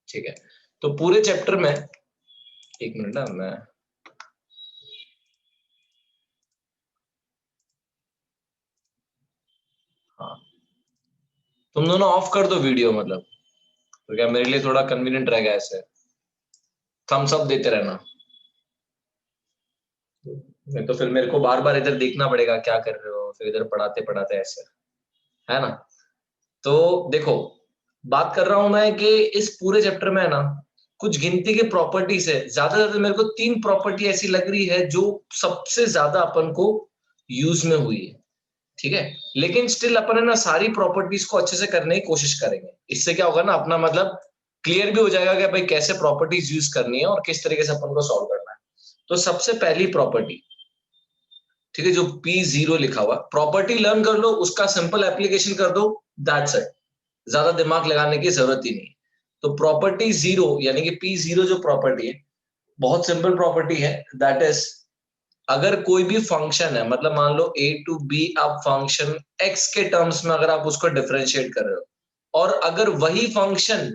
ठीक है, तो पूरे चैप्टर में, एक मिनट ना, मैं हाँ, तुम दोनों ऑफ कर दो वीडियो, मतलब तो क्या मेरे लिए थोड़ा कन्वीनियंट रहेगा, ऐसे थम्स अप देते रहना, नहीं तो फिर मेरे को बार बार इधर देखना पड़ेगा क्या कर रहे हो, फिर इधर पढ़ाते पढ़ाते ऐसे, है ना। तो देखो, बात कर रहा हूं मैं कि इस पूरे चैप्टर में है ना, कुछ गिनती के प्रॉपर्टीज है, ज्यादा से ज्यादा मेरे को 3 प्रॉपर्टी ऐसी लग रही है जो सबसे ज्यादा अपन को यूज में हुई है, ठीक है। लेकिन स्टिल अपन है ना सारी प्रॉपर्टीज को अच्छे से करने की कोशिश करेंगे, इससे क्या होगा ना, अपना मतलब क्लियर भी हो जाएगा कि भाई कैसे प्रॉपर्टीज यूज करनी है और किस तरीके से अपन को सॉल्व करना है। तो सबसे पहली प्रॉपर्टी, ठीक है, जो P0 लिखा हुआ, प्रॉपर्टी लर्न कर लो, उसका सिंपल एप्लीकेशन कर दो, दैट्स इट, ज्यादा दिमाग लगाने की जरूरत ही नहीं। तो प्रॉपर्टी जीरो यानी कि P0 जो प्रॉपर्टी है, बहुत सिंपल प्रॉपर्टी है, दैट इज अगर कोई भी फंक्शन है, मतलब मान लो a टू b, आप फंक्शन x के टर्म्स में अगर आप उसको डिफरेंशिएट कर रहे हो, और अगर वही फंक्शन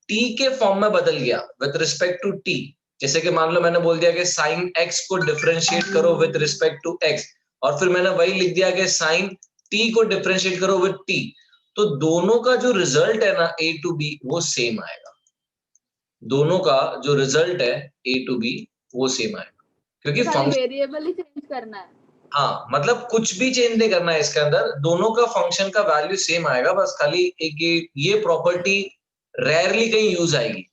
t के फॉर्म में बदल गया विद रिस्पेक्ट टू t, जैसे कि मान लो मैंने बोल दिया कि साइन x को डिफरेंशिएट करो विद रिस्पेक्ट टू x, और फिर मैंने वही लिख दिया कि साइन t को डिफरेंशिएट करो विद t, तो दोनों का जो रिजल्ट है ना a टू b वो सेम आएगा, दोनों का जो रिजल्ट है a टू b वो सेम आएगा, क्योंकि खाली वेरिएबल ही चेंज करना है। हाँ, मतलब कुछ भी चेंज नहीं करना है इसके अंदर, दोनों का फंक्शन का वैल्यू सेम आएगा, बस खाली एक ये प्रॉपर्टी रेयरली कहीं यूज आएगी।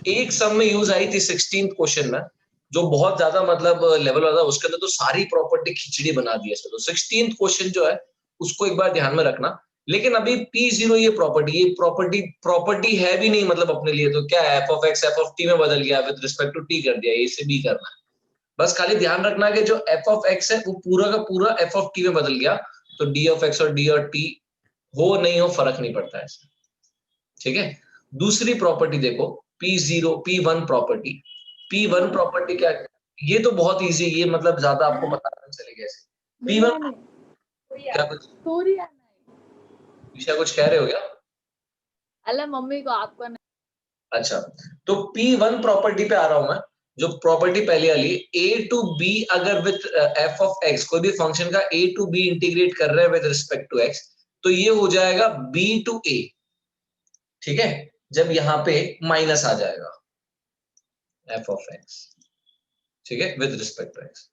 एक सम में यूज आई थी 16th क्वेश्चन में, जो बहुत ज्यादा मतलब लेवल वाला, उसके अंदर तो सारी प्रॉपर्टी खिचड़ी बना दी है, तो 16th क्वेश्चन जो है उसको एक बार ध्यान में रखना। लेकिन अभी P0 ये प्रॉपर्टी है भी नहीं, मतलब अपने लिए तो क्या है, f(x) f(t) में बदल गया, विद रिस्पेक्ट टू t कर दिया, a से b करना है, बस खाली ध्यान रखना कि जो f(x) है वो पूरा का पूरा f(t) में बदल गया, तो d(x) और d और t हो नहीं हो फर्क नहीं पड़ता है, ठीक है। दूसरी प्रॉपर्टी देखो, P1 प्रॉपर्टी, P1 प्रॉपर्टी क्या है, ये तो बहुत इजी, ये मतलब ज्यादा आपको बताना चलेगा ऐसे। P1 क्या, कुछ विषय कुछ कह रहे हो क्या? अल्लाह मम्मी को, आपको नहीं। अच्छा, तो P1 प्रॉपर्टी पे आ रहा हूं मैं, जो प्रॉपर्टी पहले वाली, a टू b अगर विद f(x), कोई भी फंक्शन का a टू b इंटीग्रेट कर रहे हैं विद रिस्पेक्ट टू x, तो ये हो जाएगा b टू a, ठीक है, जब यहाँ पे माइनस आ जाएगा f(x), ठीक है, विद रिस्पेक्ट टू x,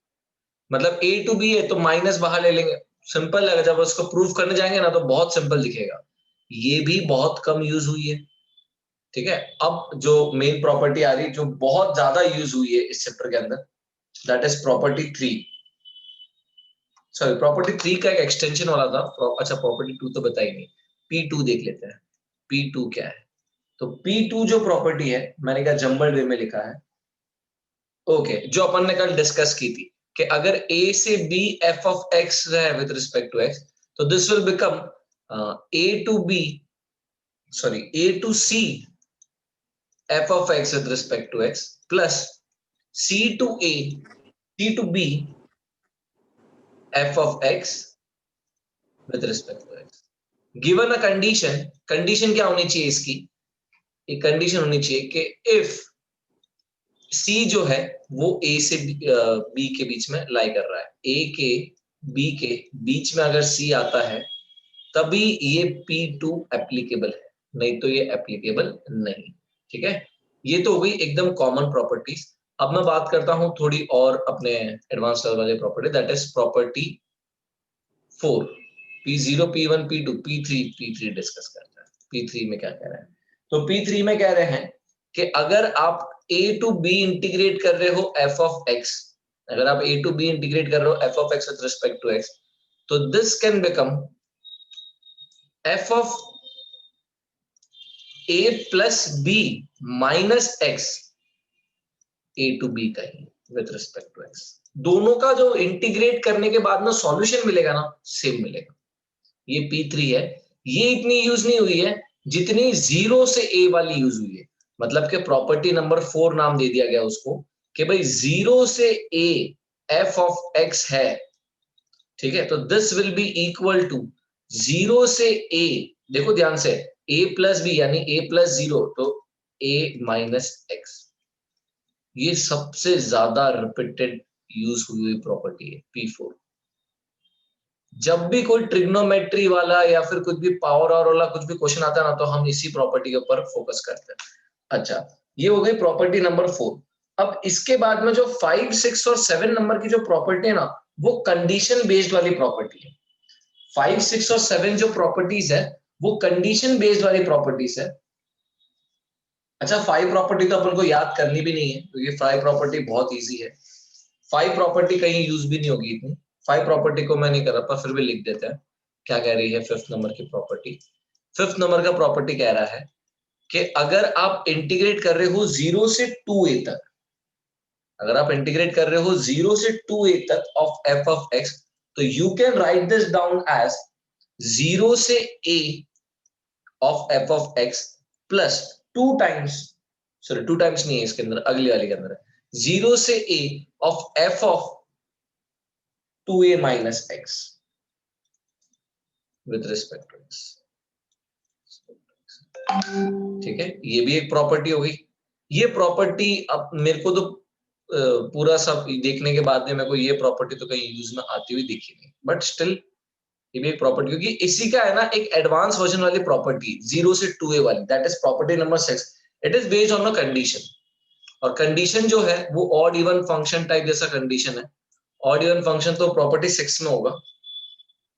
मतलब a टू b है तो माइनस बाहर ले लेंगे, सिंपल है, जब उसको प्रूफ करने जाएंगे ना तो बहुत सिंपल दिखेगा, ये भी बहुत कम यूज हुई है, ठीक है। अब जो मेन प्रॉपर्टी आ रही, जो बहुत ज्यादा यूज हुई है इस चैप्टर के अंदर, that is property 3, sorry property 3 का एक एक्सटेंशन वाला था, अच्छा प्रॉपर्टी 2 तो बताई नहीं, P2 देख लेते हैं, P2 क्या है। तो P2 जो प्रॉपर्टी है, मैंने क्या जंबल वे में लिखा है, ओके, जो अपन ने कल डिस्कस की थी कि अगर a से b f(x) है विद रिस्पेक्ट टू x, तो this will become a to b, sorry a to c f(x) with respect to x plus c to a, c to b f(x) with respect to x, given a condition, condition क्या होनी चाहिए इसकी, एक condition होनी चाहिए कि if c जो है वो a से b के बीच में लाई कर रहा है, a के b के बीच में अगर c आता है तभी ये P2 एप्लीकेबल है, नहीं तो ये एप्लीकेबल नहीं, ठीक है। ये तो हो गई एकदम कॉमन प्रॉपर्टीज। अब मैं बात करता हूं थोड़ी और अपने एडवांस लेवल वाले property, that is property 4, P0 P1 P2 P3 discuss करते हैं। P3 में क्या कह रहे हैं, तो P3 में कह रहे हैं कि अगर आप a टू b इंटीग्रेट कर रहे हो f(x), अगर आप a टू b इंटीग्रेट कर रहे हो f(x) with respect to x, तो this can become f of a plus b minus x, a to b का ही विथ रिस्पेक्ट टू x, दोनों का जो इंटीग्रेट करने के बाद में सॉल्यूशन मिलेगा ना, सेम मिलेगा। ये P3 है, ये इतनी यूज नहीं हुई है जितनी 0 से a वाली यूज हुई है, मतलब कि प्रॉपर्टी नंबर 4 नाम दे दिया गया उसको कि भाई 0 से a f of x है, ठीक है, तो this will be equal to 0 से a, देखो ध्यान से, a प्लस बी यानी a प्लस 0, तो a माइनस एक्स, ये सबसे ज्यादा रिपीटेड यूज हुई हुई प्रॉपर्टी है P4। जब भी कोई ट्रिग्नोमेट्री वाला या फिर कुछ भी पावर और वाला कुछ भी क्वेश्चन आता है ना, तो हम इसी प्रॉपर्टी के ऊपर फोकस करते हैं। अच्छा, ये हो गई प्रॉपर्टी नंबर 4। अब इसके बाद में जो 5, 6 और 7 नंबर की जो प्रॉपर्टी है ना, वो कंडीशन बेस्ड वाली प्रॉपर्टी है। 5, 6 और 7 जो प्रॉपर्टीज है वो कंडीशन बेस्ड वाली प्रॉपर्टीज है। अच्छा, 5 प्रॉपर्टी तो अपन को याद करनी भी नहीं है, क्योंकि 5 प्रॉपर्टी बहुत इजी है। 5 प्रॉपर्टी कहीं यूज भी नहीं होगी इतनी। 5 प्रॉपर्टी को मैं नहीं कर रहा, पर फिर भी लिख देते हैं क्या कह रही है 5th नंबर की प्रॉपर्टी। 5th नंबर का प्रॉपर्टी कह रहा है कि अगर आप इंटीग्रेट कर रहे हो 0 से 2a तक, अगर आप इंटीग्रेट कर रहे हो 0 से 2a तक ऑफ f ऑफ x, तो you can write this down as 0 से a of f of x plus 2 times, sorry 2 times नहीं है इसके अंदर, अगली वाली के अंदर है 0 से a of f of 2a minus x with respect to x। ठीक है, ये भी एक प्रॉपर्टी हो गई। ये प्रॉपर्टी अब मेरे को तो पूरा सब देखने के बाद में मेरे को ये प्रॉपर्टी तो कहीं यूज में आती हुई दिखी नहीं, बट स्टिल ये भी एक प्रॉपर्टी, क्योंकि इसी का है ना एक एडवांस वर्जन वाली प्रॉपर्टी 0 से 2a वाली, that is property number 6। It is based on a condition, और कंडीशन जो है वो ऑड इवन फंक्शन टाइप जैसा कंडीशन है। ऑड इवन फंक्शन तो प्रॉपर्टी 6 में होगा।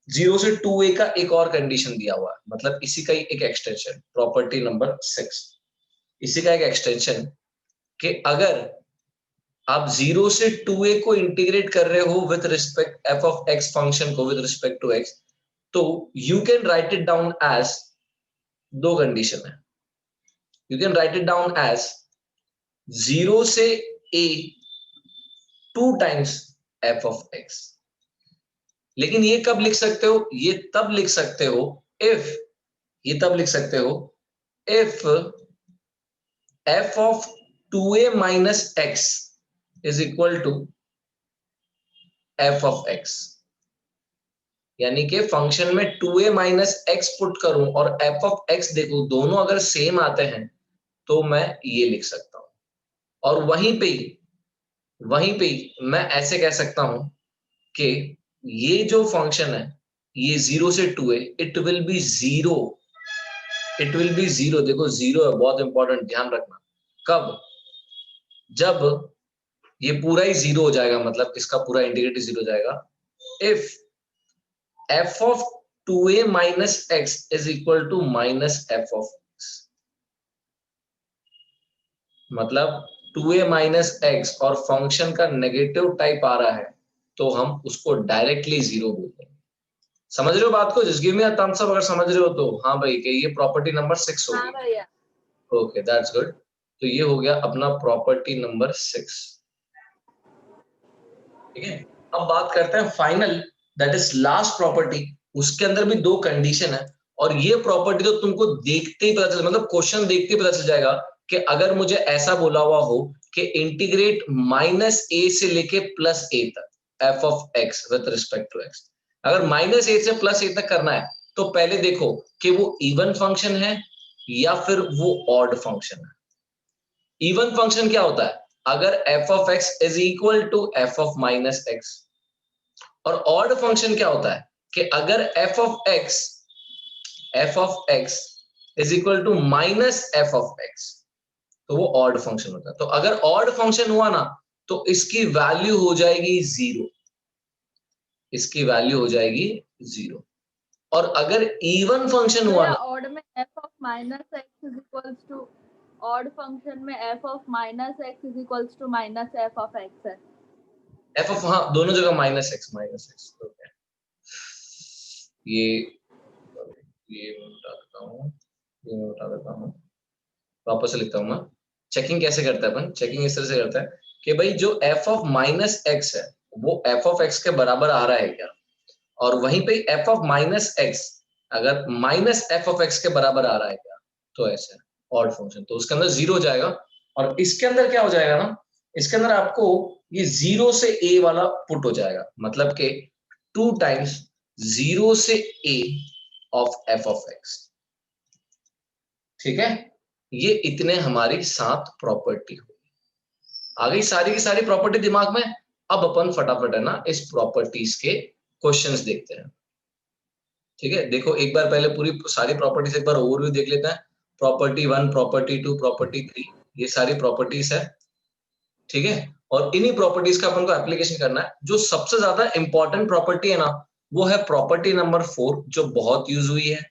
0 से 2a का एक और कंडीशन दिया हुआ है, मतलब इसी का ही एक एक्सटेंशन, प्रॉपर्टी नंबर 6, इसी का एक एक्सटेंशन कि अगर आप 0 से 2a को इंटीग्रेट कर रहे हो with respect f of x function को विद रिस्पेक्ट टू x, तो you can write it down as, दो कंडीशन है, you can write it down as 0 से a 2 times f of x। लेकिन ये कब लिख सकते हो, ये तब लिख सकते हो इफ, ये तब लिख सकते हो if f of 2a minus x is equal to f of x। यानी कि फंक्शन में 2a माइनस एक्स पुट करूं और f ऑफ x देखूं, दोनों अगर सेम आते हैं तो मैं ये लिख सकता हूं। और वहीं पे मैं ऐसे कह सकता हूं कि ये जो फंक्शन है ये 0 से 2a, it will be zero, it will be zero. देखो जीरो है, बहुत इंपॉर्टेंट, ध्यान रखना। कब? जब ये पूरा ही जीरो हो जाएगा, मतलब इसका पूरा इंटीग्रेट जीरो हो जाएगा, if f of 2a minus x is equal to minus f of x। मतलब 2a minus x और फंक्शन का नेगेटिव टाइप आ रहा है, तो हम उसको डायरेक्टली जीरो बोलते हैं। समझ रहे हो बात को? Just give me a thumbs up अगर समझ रहे हो तो। हाँ भाई, कि ये प्रॉपर्टी नंबर 6 हाँ होगी। भैया। Okay, that's good. तो ये हो गया अपना प्रॉपर्टी नंबर 6। ठीक है, अब बात करते हैं final, that is last property. उसके अंदर भी दो कंडीशन है, और ये प्रॉपर्टी तो तुमको देखते ही पता चल, मतलब क्वेश्चन देखते ही पता चल जाएगा कि अगर मुझे ऐसा बोला हुआ हो कि इंटीग्रेट माइनस ए से लेके प्लस ए तक f of x with respect to x, अगर माइनस ए से प्लस ए तक करना है, तो पहले देखो कि वो इवन फंक्शन है या फिर वो ऑड फंक्शन है। इवन फंक्शन क्या होता है? अगर f of x is equal to f of minus x. और ऑड फंक्शन क्या होता है कि अगर f of x is equal to minus f of x, तो वो ऑड फंक्शन होता है। तो अगर ऑड फंक्शन हुआ ना, तो इसकी वैल्यू हो जाएगी जीरो, इसकी वैल्यू हो जाएगी जीरो। और अगर इवन फंक्शन हुआ भैया ना, ऑड में f of minus x is equals to, odd function में f of minus x is equals to minus f of x है। f ऑफ, हाँ दोनों जगह माइनस एक्स। ओके, ये मैं बता देता हूँ, ये मैं बता देता हूँ, वापस से लिखता हूँ मैं। चेकिंग कैसे करता है अपन? चेकिंग इस तरह से करता है कि भाई जो f ऑफ माइनस एक्स है वो f ऑफ x के बराबर आ रहा है क्या, और वहीं पे f ऑफ माइनस एक्स अगर माइनस f ऑफ x के बराबर आ रहा है क्या, तो ऐसे ऑड फंक्शन, तो उसके अंदर जीरो हो जाएगा। और इसके अंदर क्या हो जाएगा ना, इसके अंदर आपको ये 0 से a वाला पुट हो जाएगा, मतलब कि 2 टाइम्स 0 से a of f of x। ठीक है, ये इतने हमारी 7 प्रॉपर्टी हो आ गई, सारी की सारी प्रॉपर्टी दिमाग में। अब अपन फटाफट है ना इस प्रॉपर्टीज के क्वेश्चंस देखते हैं। ठीक है, देखो एक बार पहले पूरी सारी प्रॉपर्टीज एक बार ओवरव्यू देख लेते हैं। प्रॉपर्टी 1, प्रॉपर्टी 2, प्रॉपर्टी 3, ये सारी प्रॉपर्टीज है। ठीक है, और इन्हीं प्रॉपर्टीज का अपन को एप्लीकेशन करना है। जो सबसे ज्यादा इंपॉर्टेंट प्रॉपर्टी है ना, वो है प्रॉपर्टी नंबर 4, जो बहुत यूज हुई है।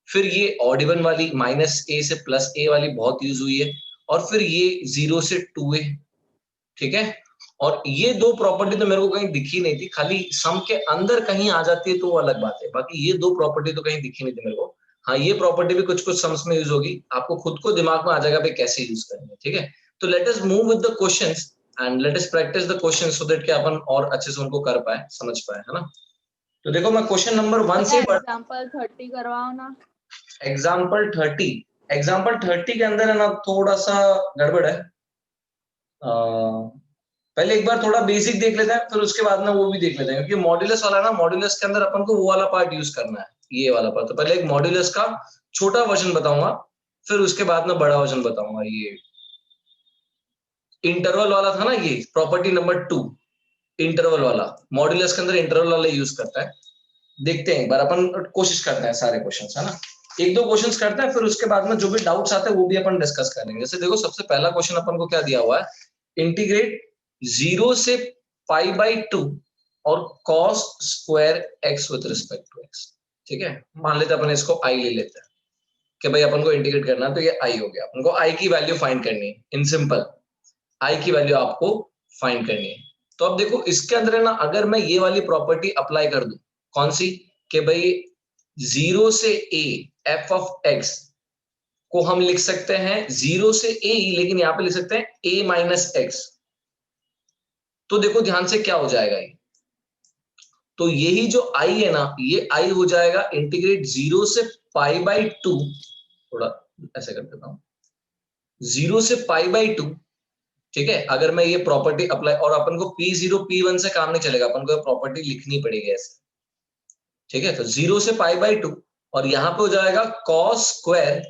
फिर ये ऑड इवन वाली -a से +a वाली बहुत यूज हुई है। और फिर ये 0 से 2a। ठीक है, और ये दो प्रॉपर्टी तो मेरे को कहीं दिखी नहीं थी, खाली सम के अंदर कहीं आ जाती है तो वो अलग बात है, बाकी ये दो प्रॉपर्टी तो कहीं दिखी नहीं थी मेरे को। हाँ, ये प्रॉपर्टी भी कुछ कुछ समझ में यूज होगी, आपको खुद को दिमाग में आ जाएगा भाई कैसे यूज करेंगे। ठीक है, तो let us move with the questions and let us practice the questions so that कि अपन और अच्छे से उनको कर पाए, समझ पाए, है ना। तो देखो मैं क्वेश्चन नंबर 1 से एग्जांपल 30 करवाओ ना। एग्जाम्पल 30 के अंदर है ना थोड़ा सा गड़बड़ है। पहले एक बार थोड़ा बेसिक देख लेते हैं, फिर उसके बाद में वो भी देख लेते हैं, क्योंकि मॉड्यूलस वाला ना, मॉड्यूलस के अंदर अपन को वो वाला पार्ट यूज करना है, ये वाला पार्ट। तो पहले एक मॉड्यूलस का छोटा वर्जन बताऊंगा, फिर उसके बाद में बड़ा वर्जन बताऊंगा। ये इंटरवल वाला था ना, ये प्रॉपर्टी नंबर 2 इंटरवल वाला, मॉड्यूलस के अंदर इंटरवल वाला यूज करता है। देखते हैं एक बार, अपन कोशिश करते हैं सारे क्वेश्चंस, है ना। एक दो क्वेश्चंस करते हैं, फिर उसके बाद में जो भी डाउट्स आते हैं वो भी अपन डिस्कस करेंगे। जैसे देखो सबसे पहला क्वेश्चन अपन को क्या दिया हुआ है, इंटीग्रेट 0 से π/2 और cos square x with respect to x। ठीक है, मान लेते हैं अपन इसको i ले लेते हैं कि भाई अपन को इंटीग्रेट करना है, तो ये i हो गया। अपन को i की वैल्यू फाइंड करनी है, इन सिंपल i की वैल्यू आपको फाइंड करनी है। तो अब देखो इसके अंदर है ना, अगर मैं ये वाली प्रॉपर्टी अप्लाई कर दूं, कौन सी, कि भाई 0 से a f ऑफ x को हम लिख सकते हैं 0 से a ही, लेकिन यहां पे लिख सकते हैं a माइनस एक्स। तो देखो ध्यान से क्या हो जाएगा ये, तो यही जो i है ना, ये i हो जाएगा इंटीग्रेट 0 से π/2, थोड़ा ऐसे कर देता हूं, 0 से π/2। ठीक है, अगर मैं ये प्रॉपर्टी अप्लाई, और अपन को P0 P1 से काम नहीं चलेगा, अपन को प्रॉपर्टी लिखनी पड़ेगी ऐसे। ठीक है, तो 0 से π/2, और यहां पे हो जाएगा cos स्क्वायर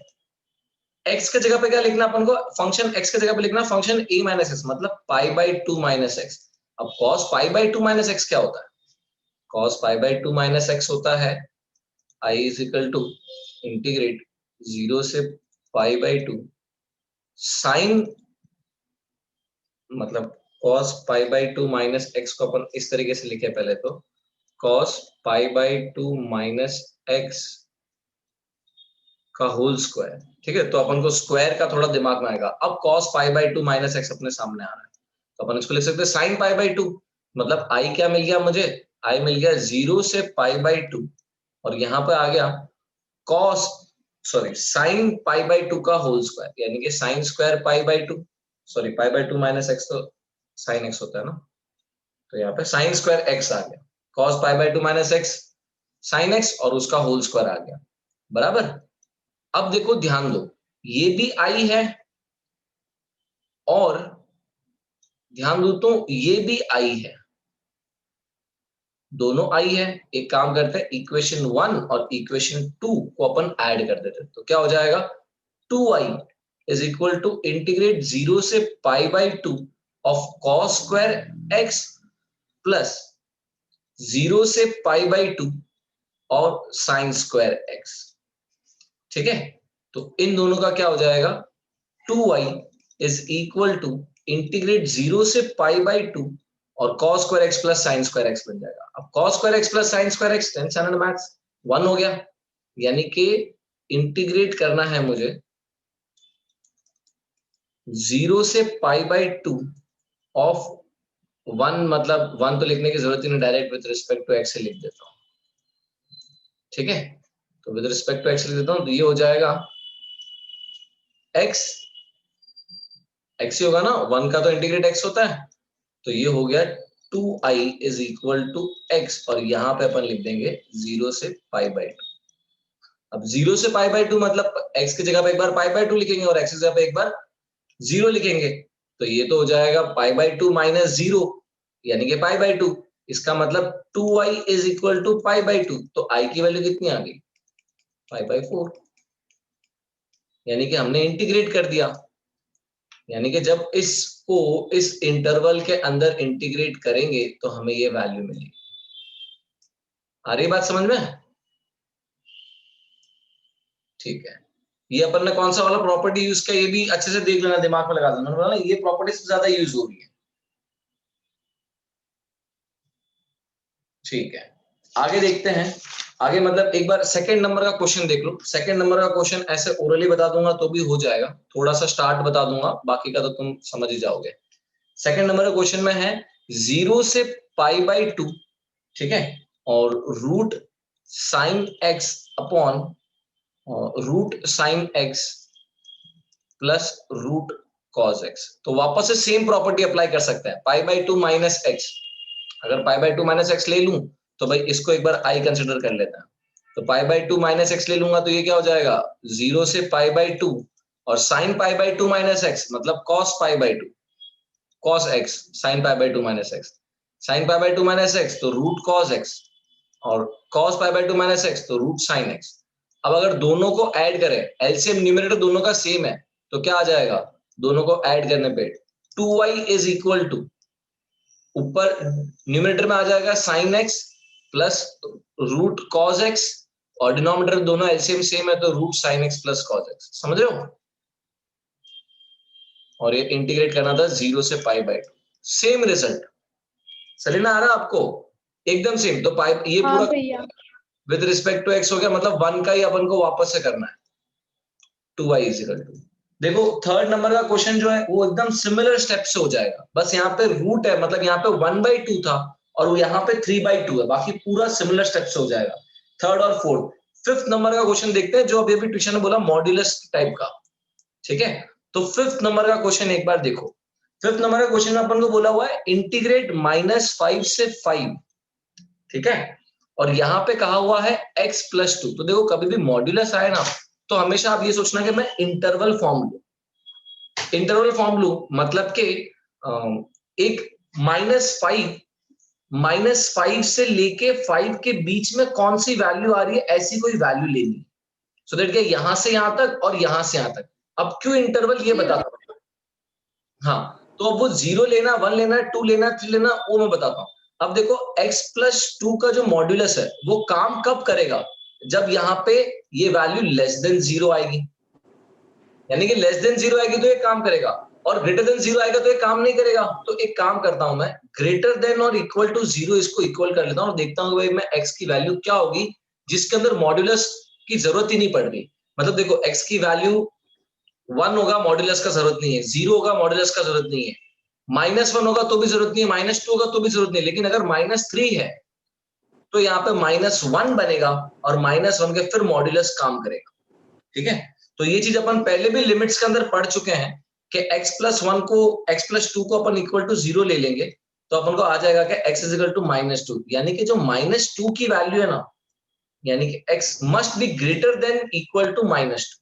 x के जगह पे क्या लिखना अपन को, फंक्शन x के जगह पे लिखना फंक्शन a माइनस एक्स, मतलब π/2 माइनस एक्स। अब cos π/2 माइनस एक्स क्या होता है, cos π/2 माइनस एक्स होता है i is equal to integrate 0 से π/2 साइन, मतलब cos π/2 माइनस एक्स को अपन इस तरीके से लिखे पहले, तो cos π/2 माइनस एक्स का होल स्क्वायर। ठीक है, तो अपन को स्क्वायर का थोड़ा दिमाग में आएगा। अब cos π/2 माइनस एक्स अपने सामने आ रहा है, तो अपन इसको लिख सकते हैं sin π/2, मतलब i क्या मिल गया मुझे, i मिल गया 0 से π/2, और यहाँ पे आ गया cos, सॉरी sin π/2 का होल स्क्वायर, यानी कि sin square π/2, sorry π/2 minus x तो sin x होता है ना, तो यहाँ पे sin स्क्वायर x आ गया, cos π/2 minus x sin x, और उसका होल स्क्वायर आ गया, बराबर। अब देखो ध्यान दो, ये भी i है, और ध्यान दो तो ये भी i है, दोनों i है। एक काम करते हैं, इक्वेशन 1 और इक्वेशन 2 को अपन ऐड कर देते हैं, तो क्या हो जाएगा, 2i is equal to integrate 0 से π/2 of cos square x plus 0 से π/2 और साइन स्क्वायर x। ठीक है, तो इन दोनों का क्या हो जाएगा, 2i is equal to integrate 0 से π/2 और cos square x plus sine square x बन जाएगा। अब cos square x plus sine square x 10 standard maths 1 हो गया, यानी कि इंटीग्रेट करना है मुझे 0 से π/2 ऑफ 1, मतलब 1 तो लिखने की जरूरत ही नहीं, direct with respect to x से लिख देता हूं। ठीक है, तो विद रिस्पेक्ट टू x लिख देता हूं, तो ये हो जाएगा x, x ही होगा ना, 1 का तो इंटीग्रेट x होता है, तो ये हो गया 2i is equal to x, और यहां पे अपन लिख देंगे 0 से π/2। अब 0 से π/2 मतलब x की जगह पे एक बार π/2 लिखेंगे और x की जगह पे एक बार 0 लिखेंगे, तो ये तो हो जाएगा π/2 माइनस 0, यानी कि π/2। इसका मतलब 2i इज इक्वल टू π/2, तो i की वैल्यू कितनी आ गई, π/4। यानी कि हमने इंटीग्रेट कर दिया, यानी कि जब इसको इस इंटरवल के अंदर इंटीग्रेट करेंगे तो हमें ये वैल्यू मिलेगी। आ रही बात समझ में? ठीक है, ये अपन ने कौन सा वाला प्रॉपर्टी यूज किया ये भी अच्छे से देख लेना, दिमाग में लगा देना। मैंने बोला ये प्रॉपर्टी सबसे ज्यादा यूज हो रही है। ठीक है, आगे देखते हैं। आगे मतलब एक बार सेकंड नंबर का क्वेश्चन देख लो। सेकंड नंबर का क्वेश्चन ऐसे ओरली बता दूंगा तो भी हो जाएगा, थोड़ा सा स्टार्ट बता दूंगा, बाकी का तो तुम समझ ही जाओगे। सेकंड नंबर का क्वेश्चन में है 0 से π/2, ठीक है, और root sine x upon root sine x plus root cos x. तो वापस से सेम प्रॉपर्टी अप्लाई कर सकते हैं, π/2 माइनस एक्स। अगर π/2 माइनस एक्स ले लूं तो भाई इसको एक बार आई कंसिडर कर लेते हैं। तो π/2 माइनस एक्स ले लूंगा तो ये क्या हो जाएगा 0 से π/2 और साइन π/2 माइनस एक्स मतलब cos π/2, cos x sine π/2 minus x, sine π/2 minus x तो रूट cos x और cos π/2 माइनस एक्स तो रूट साइन x। अब अगर दोनों को ऐड करें, एलसीएम न्यूमरेटर दोनों का सेम है, तो क्या आ जाएगा दोनों को ऐड करने पे 2y इज इक्वल टू, ऊपर न्यूमरेटर में आ जाएगा sine x plus root cos x और डिनोमिनेटर दोनों एलसीएम सेम है तो root sine x plus cos x। समझ रहे हो? और ये इंटीग्रेट करना था 0 से π/2, सेम रिजल्ट। समझ में आ रहा है आपको? एकदम सेम। तो पाई ये हाँ पूरा भैया। विद रिस्पेक्ट टू x हो गया, मतलब 1 का ही अपन को वापस से करना है, 2y इज इक्वल टू। देखो थर्ड नंबर का क्वेश्चन जो है वो एकदम सिमिलर स्टेप से हो जाएगा, बस यहाँ पे रूट है, मतलब यहाँ पे 1/2 था और यहाँ पे 3/2 है, बाकी पूरा सिमिलर स्टेप से हो जाएगा। थर्ड और फोर्थ। फिफ्थ नंबर का क्वेश्चन देखते हैं, जो अभी अभी ट्यूशन में बोला मॉड्यूलस टाइप का, ठीक है। तो फिफ्थ नंबर का क्वेश्चन एक बार देखो। फिफ्थ नंबर का क्वेश्चन में अपन को बोला हुआ है इंटीग्रेट -5 से 5, ठीक है, और यहाँ पे कहा हुआ है x + 2। तो देखो कभी भी मॉड्यूलस आए ना तो हमेशा आप ये सोचना कि मैं इंटरवल फॉर्म लूं। इंटरवल फॉर्म लूं मतलब कि एक -5 से लेके 5 के बीच में कौन सी वैल्यू आ रही है ऐसी कोई वैल्यू लेनी, सो दैट कि यहां से यहां तक और यहां से यहां तक। अब क्यों इंटरवल ये बताता हूं। हाँ, तो अब वो 0 लेना, 1 लेना, 2 लेना, 3 लेना, वो मैं बताता हूं। अब देखो x + 2 का जो मॉड्यूलस है वो काम कब करेगा, जब यहाँ पे ये वैल्यू लेस देन 0 आएगी, यानी कि लेस देन 0 आएगी तो ये काम करेगा, और ग्रेटर देन 0 आएगा तो ये काम नहीं करेगा। तो एक काम करता हूं मैं, ग्रेटर देन और इक्वल टू 0 इसको इक्वल कर लेता हूं और देखता हूं भाई मैं x की वैल्यू क्या होगी जिसके अंदर मॉड्यूलस की जरूरत ही नहीं पड़ रही। मतलब देखो x की वैल्यू 1 होगा, मॉड्यूलस का जरूरत नहीं है, 0 होगा, मॉड्यूलस का जरूरत नहीं है, -1 होगा तो भी जरूरत नहीं है, -2 होगा तो भी जरूरत नहीं है, लेकिन अगर -3 है तो यहाँ पे -1 बनेगा और -1 के फिर मॉड्यूलस काम करेगा, ठीक है। तो ये चीज अपन पहले भी लिमिट्स के अंदर पढ़ चुके हैं कि x + 2 को अपन इक्वल टू 0 ले लेंगे तो अपन को आ जाएगा कि x इज इक्वल टू -2, यानी कि जो -2 की वैल्यू है ना, यानी कि x must be greater than equal to -2।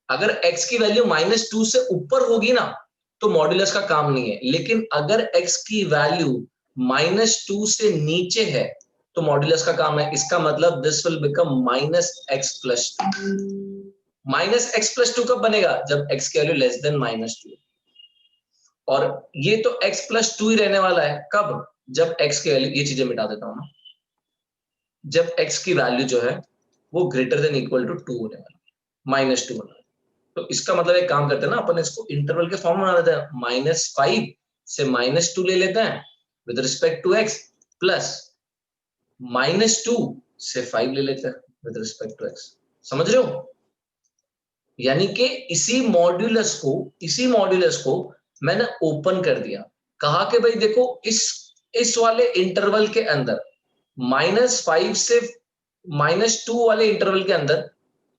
अगर x की वैल्यू -2 से ऊपर होगी ना तो मॉड्यूलस का काम नहीं है, लेकिन अगर x की वैल्यू -2 से नीचे है तो मॉड्यूलस का काम है। इसका मतलब this will become -x + 2। -x + 2 कब बनेगा, जब x की वैल्यू लेस देन -2, और ये तो x + 2 ही रहने वाला है। कब, जब x की वैल्यू, ये चीजें मिटा देता हूं ना, जब x की वैल्यू जो है वो ग्रेटर देन इक्वल टू 2 होने वाला है, -2 होने वाला है। तो इसका मतलब एक काम करते हैं ना, अपन इसको इंटरवल के फॉर्म में बना लेते हैं, -5 से -2 ले लेते हैं with respect to x, plus -2 से 5 ले लेते हैं विद रिस्पेक्ट टू x। समझ रहे हो? यानी कि इसी मॉड्यूलस को मैंने ओपन कर दिया, कहा कि भाई देखो इस वाले इंटरवल के अंदर -5 से -2 वाले इंटरवल के अंदर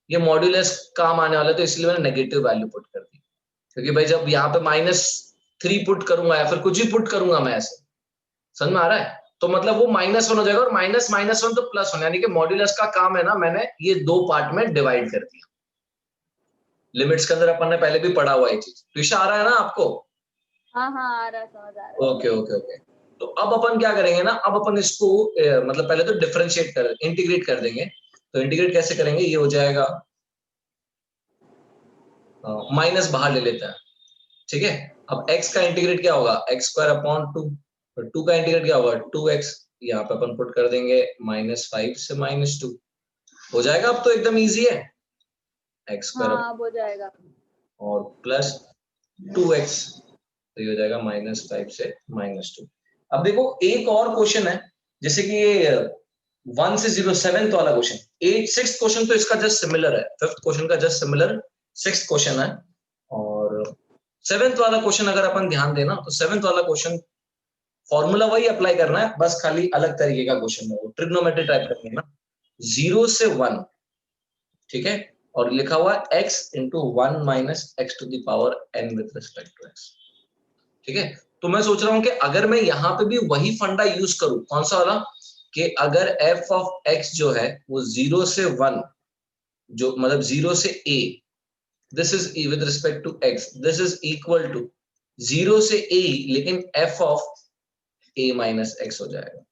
ये मॉड्यूलस काम आने वाला है, तो इसलिए मैंने नेगेटिव वैल्यू पुट कर दी, क्योंकि भाई जब यहाँ पे -3 पुट करूंगा या फिर कुछ भी पुट करूंगा मैं ऐसे, समझ में आ रहा है, तो मतलब वो -1 हो जाएगा और -1 तो +1, यानी कि मॉड्यूलस का काम है ना, मैंने ये 2 पार्ट में डिवाइड कर दिया। लिमिट्स के अंदर अपन ने पहले भी पढ़ा हुआ है चीज, तो आ रहा है ना आपको? हाँ हाँ आ रहा, समझ आ रहा। Okay okay okay. तो अब अपन क्या करेंगे ना, अब अपन इसको मतलब पहले तो डिफरेंशिएट कर, इंटीग्रेट कर देंगे। तो इंटीग्रेट कैसे करेंगे, ये हो जाएगा माइनस बाहर ले लेते हैं, ठीक है। अब x का इंटीग्रेट क्या होगा, एक्स स्क्वायर अपॉन 2, और 2 का इंटीग्रेट क्या होगा 2x, यहाँ पे अपन पुट कर देंगे -5 से -2 हो जाएगा। अब तो एकदम इजी है, एक्स स्क्वायर हाँ अब हो जाएगा। और प्लस 2x, तो ये हो जाएगा -5 से -2। अब देखो एक और क्वेश्चन है, जैसे कि ये 1 से 0 7th वाला क्वेश्चन, 6th क्वेश्चन तो इसका जस्ट सिमिलर है, 5th क्वेश्चन का जस्ट सिमिलर 6th क्वेश्चन है। और 7th वाला क्वेश्चन अगर अपन ध्यान देना तो 7th वाला क्वेश्चन फॉर्मूला वही अप्लाई करना है, बस खाली अलग तरीके का क्वेश्चन है, वो ट्रिग्नोमेट्री टाइप करनी है ना, 0 से 1, ठीक है, और लिखा हुआ है x into 1 minus x to the power n with respect to x, ठीक है। तो मैं सोच रहा हूं कि अगर मैं यहाँ पे भी वही फंडा यूज करूं, कौन सा वाला, कि अगर f ऑफ x जो है वो 0 से 1, जो मतलब 0 से a, this is e with respect to x, this is equal to 0 से a, लेकिन f of a minus x हो जाएगा,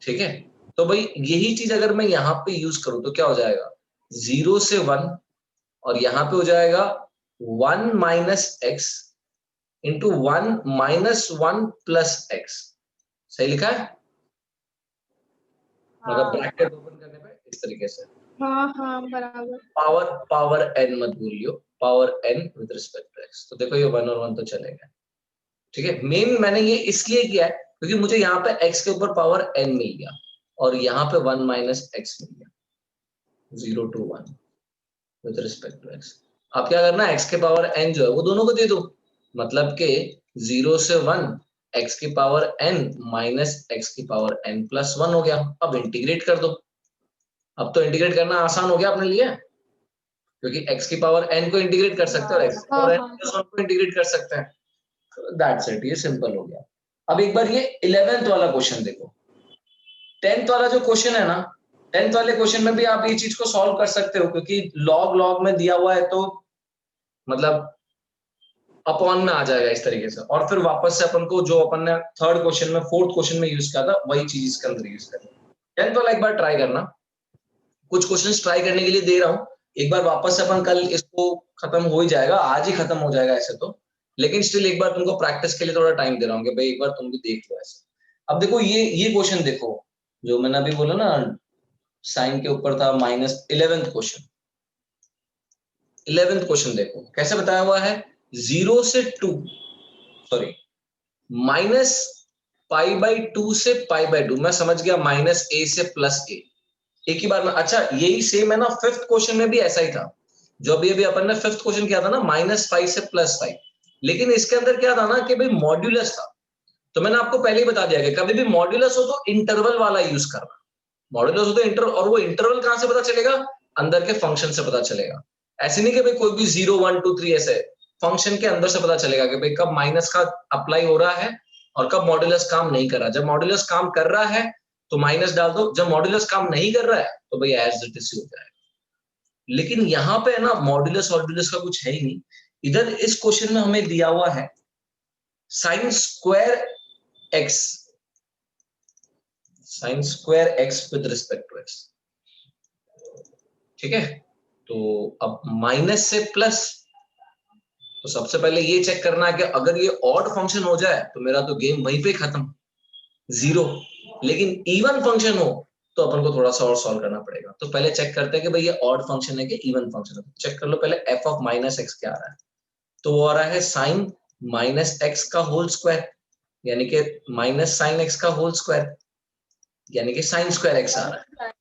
ठीक है। तो भाई यही चीज अगर मैं यहाँ पे यूज करूं तो क्या हो जाएगा, 0 से 1, और यहाँ पे हो जाएगा 1 minus x into 1 minus 1 plus x, सही लिखा है, मतलब हाँ ब्रैकेट ओपन करने पे इस तरीके से, हाँ बराबर। पावर n मत भूलियो, power n with respect to x, तो देखो ये 1 और 1 तो चलेगा, ठीक है। मेन मैंने ये इसलिए किया है क्योंकि मुझे यहाँ पे x के ऊपर पावर n मिल गया और यहाँ पे 1 माइनस एक्स मिल गया, 0 to 1 with respect to x। आप क्या करना, x के पावर n जो है वो दोनों को दे दो, मतलब के 0 से 1 x की पावर n माइनस x की पावर n प्लस 1 हो गया। अब इंटीग्रेट कर दो, अब तो इंटीग्रेट करना आसान हो गया अपने लिए, क्योंकि x की पावर n को इंटीग्रेट कर सकते हो और x की पावर n प्लस 1 को इंटीग्रेट कर सकते हैं, दैट्स इट, ये सिंपल हो गया। अब एक बार ये 11th वाला क्वेश्चन देखो, 10th वाला जो क्वेश्चन है ना, 10th वाले क्वेश्चन में भी आप ये चीज को सॉल्व कर सकते हो, क्योंकि लॉग लॉग में दिया हुआ है तो मतलब अपॉन में आ जाएगा इस तरीके से, और फिर वापस से अपन को जो अपन ने थर्ड क्वेश्चन में फोर्थ क्वेश्चन में यूज किया था वही चीज इसके अंदर यूज करना। 10th वाला एक बार ट्राई करना, कुछ क्वेश्चंस ट्राई करने के लिए दे रहा हूँ, एक बार वापस से अपन कल इसको खत्म हो ही जाएगा, आज ही खत्म हो जाएगा ऐसे तो, लेकिन स्टिल एक बार तुमको प्रैक्टिस के लिए थोड़ा टाइम दे रहा हूँ कि भाई एक बार तुम भी देख लो ऐसे। अब देखो ये क्वेश्चन देखो, जो मैंने अभी बोला ना साइन के ऊपर था, -11th क्वेश्चन, 11th क्वेश्चन देखो कैसे बताया हुआ है, 0 से 2, सॉरी -π/2 से π/2, मैं समझ गया -a से +a, एक ही बार में। अच्छा यही सेम है ना 5th क्वेश्चन में भी ऐसा ही था, जो अभी अभी अपन ने 5th क्वेश्चन किया था ना -5 से +5, लेकिन इसके अंदर क्या था ना कि भाई मॉड्यूलस था, तो मैंने आपको पहले ही बता दिया कि कभी भी मॉड्यूलस हो तो इंटरवल वाला यूज करना, मॉड्यूलस हो तो इंटरवल, और वो इंटरवल कहां से पता चलेगा, अंदर के फंक्शन से पता चलेगा, ऐसे नहीं कि भाई कोई भी 0 1 2 3 ऐसे, फंक्शन के अंदर से पता चलेगा कि भाई कब माइनस का अप्लाई हो रहा है और कब मॉड्यूलस काम नहीं कर रहा। जब मॉड्यूलस काम कर रहा है तो माइनस डाल दो, जब मॉड्यूलस काम नहीं कर रहा है तो भाई एज इट इज हो जाएगा। लेकिन यहाँ पे ना मॉड्यूलस मॉड्यूलस का कुछ है ही नहीं, इधर इस क्वेश्चन में हमें दिया हुआ है sine square x, sine square x with respect to x, ठीक है। तो अब माइनस से प्लस, तो सबसे पहले ये चेक करना है कि अगर ये ऑड फंक्शन हो जाए तो मेरा तो गेम वहीं पे खत्म, 0, लेकिन इवन फंक्शन हो तो अपन को थोड़ा सा और सॉल्व करना पड़ेगा। तो पहले चेक करते हैं कि भाई ये ऑड फंक्शन है कि इवन फंक्शन है, चेक कर लो पहले f ऑफ माइनस एक्स क्या आ रहा है, तो वो आ रहा है साइन माइनस एक्स का होल स्क्वायर, यानी कि माइनस साइन एक्स का होल स्क्वायर, यानी कि साइन स्क्वायर एक्स आ रहा है,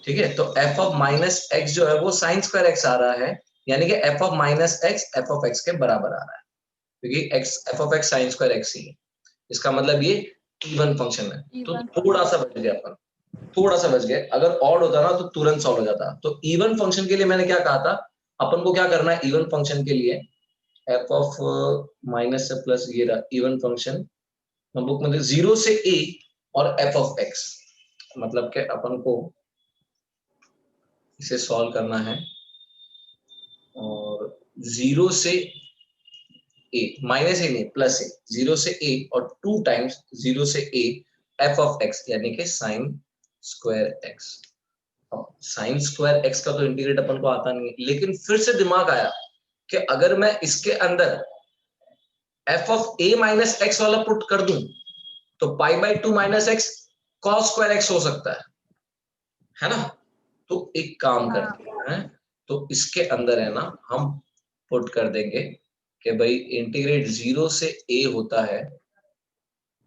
ठीक है। तो f ऑफ माइनस एक्स जो है वो साइन स्क्वायर एक्स आ रहा है, यानी कि f of minus x f of x के बराबर आ रहा है, क्योंकि x f of x sine square x ही है, इसका मतलब ये इवन फंक्शन है। तो थोड़ा सा बच गया अपन, थोड़ा सा बच गए, अगर ऑड होता ना तो तुरंत सॉल्व हो जाता। तो इवन फंक्शन के लिए मैंने क्या कहा था, अपन को क्या करना है इवन फंक्शन के लिए, f ऑफ माइनस से प्लस, ये रहा इवन फंक्शन, बुक में 0 से a और f ऑफ x, मतलब कि अपन को इसे सॉल्व करना है, और 0 से a, माइनस a नहीं प्लस a, 0 से a और 2 टाइम्स 0 से a f ऑफ x, यानी कि sine square x, sign square x का तो इंटीग्रेट अपन को आता नहीं है, लेकिन फिर से दिमाग आया कि अगर मैं इसके अंदर F of A minus x वाला पुट कर दूं तो पाई by 2 minus x cos square x हो सकता है ना। तो एक काम करते हैं, तो इसके अंदर है ना हम पुट कर देंगे कि भाई इंटीग्रेट 0 से a होता है,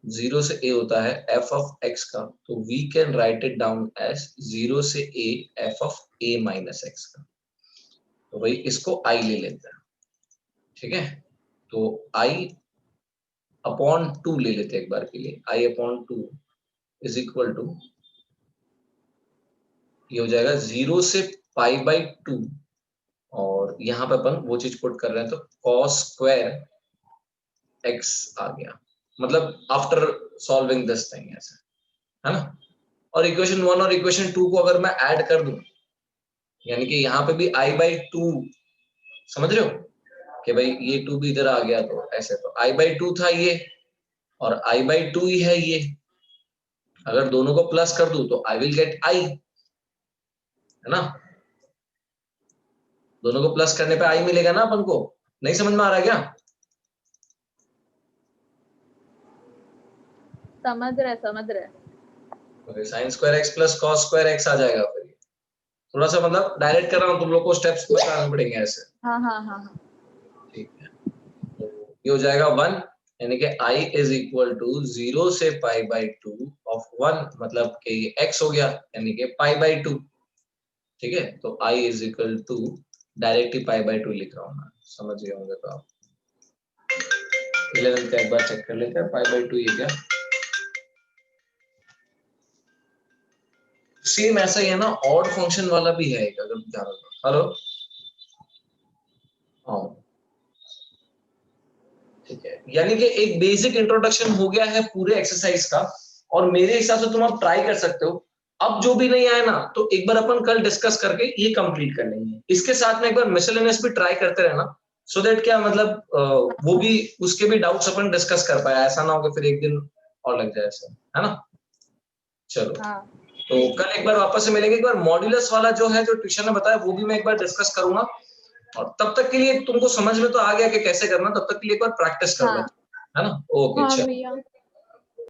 0 से a होता है f ऑफ x का, तो we can write it down as 0 से a f of a minus x का। तो भाई इसको i ले लेते हैं, ठीक है। तो i अपॉन 2 ले लेते हैं एक बार के लिए, i upon 2 is equal to, ये हो जाएगा 0 से पाई बाई 2, और यहाँ पे अपन वो चीज पुट कर रहे हैं तो cos स्क्वायर x आ गया, मतलब आफ्टर सॉल्विंग दिस थिंग, ऐसे है ना। और इक्वेशन 1 और इक्वेशन 2 को अगर मैं ऐड कर दूं, यानी कि यहाँ पे भी i बाई 2, समझ रहे हो कि भाई ये 2 भी इधर आ गया, तो ऐसे तो i बाई 2 था ये, और i बाई 2 ही है ये, अगर दोनों को प्लस कर दूं तो I विल गेट I, है ना। दोनों को प्लस करने पे I मिलेगा ना अपन को। नहीं समझ में आ रहा है क्या? समझ रहे। Sine square x plus cos square x आ जाएगा। फिर थोड़ा सा मतलब डायरेक्ट कर रहा हूँ, तुम लोग को स्टेप्स बताने पड़ेंगे ऐसे। हाँ। ठीक है, तो ये हो जाएगा 1, यानी कि I इज इक्वल टू 0 से पाई बाई 2 ऑफ 1, मतलब कि ये x हो गया, यानी कि पाई बाई 2, ठीक है। तो I is equal to direct ही पाई बाई 2 लिख रहा हूँ मैं, समझ गए होंगे तो आप। 11 का एक बार चेक कर लेते हैं, पाई बाई 2 ये क्या। सेम ऐसा ही है ना, ऑड फंक्शन वाला भी है एक, अगर ध्यान रखो। हेलो, हाँ ठीक है, यानी कि एक बेसिक इंट्रोडक्शन हो गया है पूरे एक्सरसाइज का, और मेरे हिसाब से तुम अब ट्राई कर सकते हो। अब जो भी नहीं आया ना, तो एक बार अपन कल डिस्कस करके ये कंप्लीट कर लेंगे। इसके साथ में एक बार मिसलेनियस भी ट्राई करते रहना, सो दैट क्या मतलब वो भी, उसके भी डाउट्स अपन डिस्कस कर पाए, ऐसा ना हो कि फिर एक दिन और लग जाए ऐसा, है ना। चलो तो कल एक बार वापस से मिलेंगे। एक बार मॉड्यूलस वाला जो है, जो ट्यूशन ने बताया, वो भी मैं एक बार डिस्कस करूंगा, और तब तक के लिए तुमको समझ में तो आ गया कि कैसे करना, तब तक के लिए एक बार प्रैक्टिस कर लो, है ना। ओके, हाँ चलो। भैया।